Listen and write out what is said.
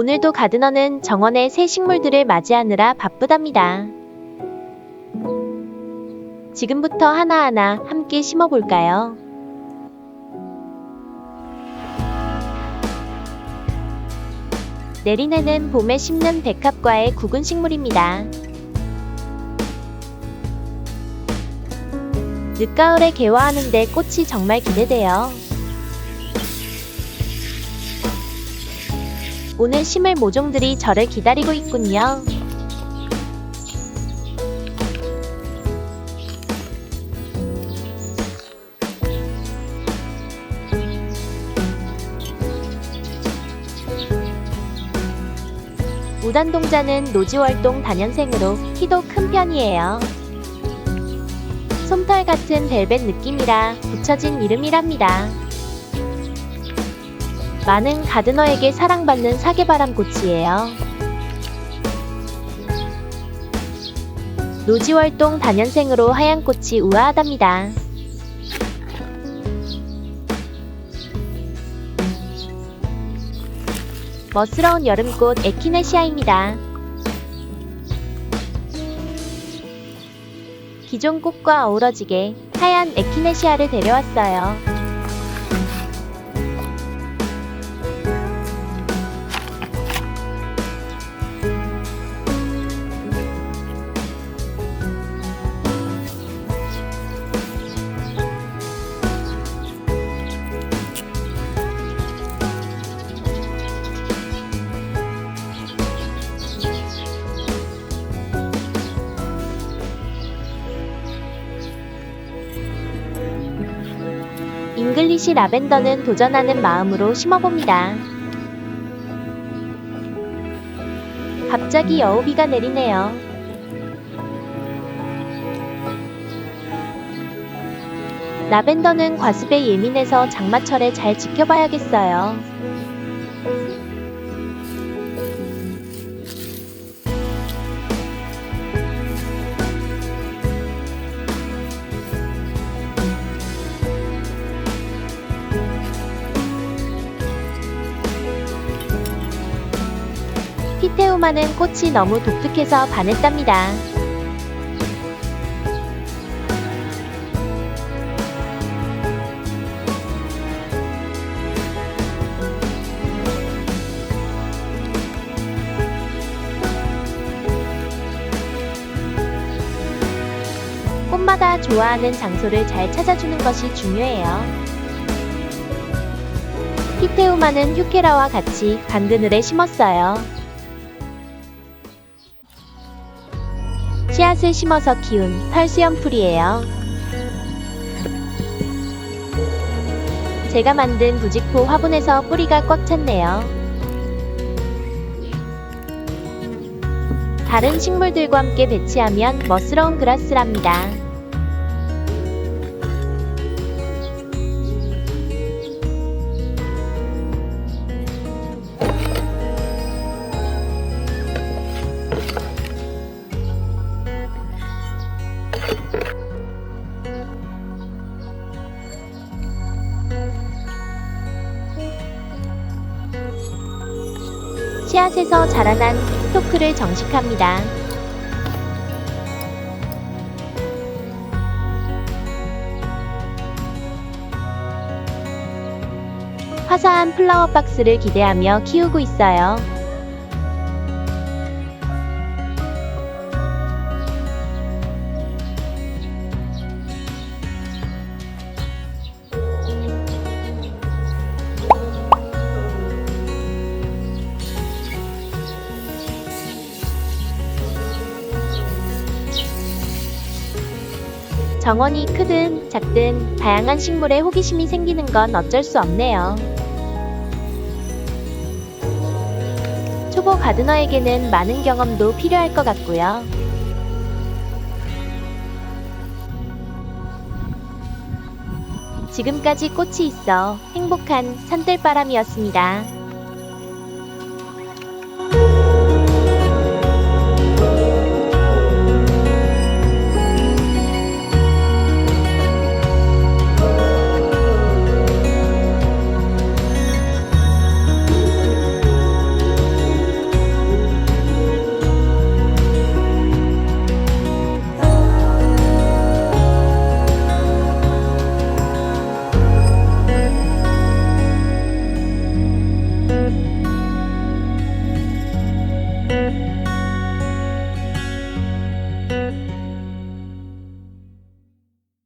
오늘도 가드너는 정원의 새 식물들을 맞이하느라 바쁘답니다. 지금부터 하나하나 함께 심어볼까요? 내리내는 봄에 심는 백합과의 구근 식물입니다. 늦가을에 개화하는데 꽃이 정말 기대돼요. 오늘 심을 모종들이 저를 기다리고 있군요. 우단동자는 노지월동 다년생으로 키도 큰 편이에요. 솜털 같은 벨벳 느낌이라 붙여진 이름이랍니다. 많은 가드너에게 사랑받는 사계바람꽃이에요. 노지월동 다년생으로 하얀 꽃이 우아하답니다. 멋스러운 여름꽃 에키네시아입니다. 기존 꽃과 어우러지게 하얀 에키네시아를 데려왔어요. 잉글리시 라벤더는 도전하는 마음으로 심어봅니다. 갑자기 여우비가 내리네요. 라벤더는 과습에 예민해서 장마철에 잘 지켜봐야겠어요. 피테우마는 꽃이 너무 독특해서 반했답니다. 꽃마다 좋아하는 장소를 잘 찾아주는 것이 중요해요. 피테우마는 휴케라와 같이 강그늘에 심었어요. 씨앗을 심어서 키운 털수염풀이에요. 제가 만든 부직포 화분에서 뿌리가 꽉 찼네요. 다른 식물들과 함께 배치하면 멋스러운 그라스랍니다. 씨앗에서 자라난 스토크를 정식합니다. 화사한 플라워 박스를 기대하며 키우고 있어요. 정원이 크든 작든 다양한 식물에 호기심이 생기는 건 어쩔 수 없네요. 초보 가드너에게는 많은 경험도 필요할 것 같고요. 지금까지 꽃이 있어 행복한 산들바람이었습니다.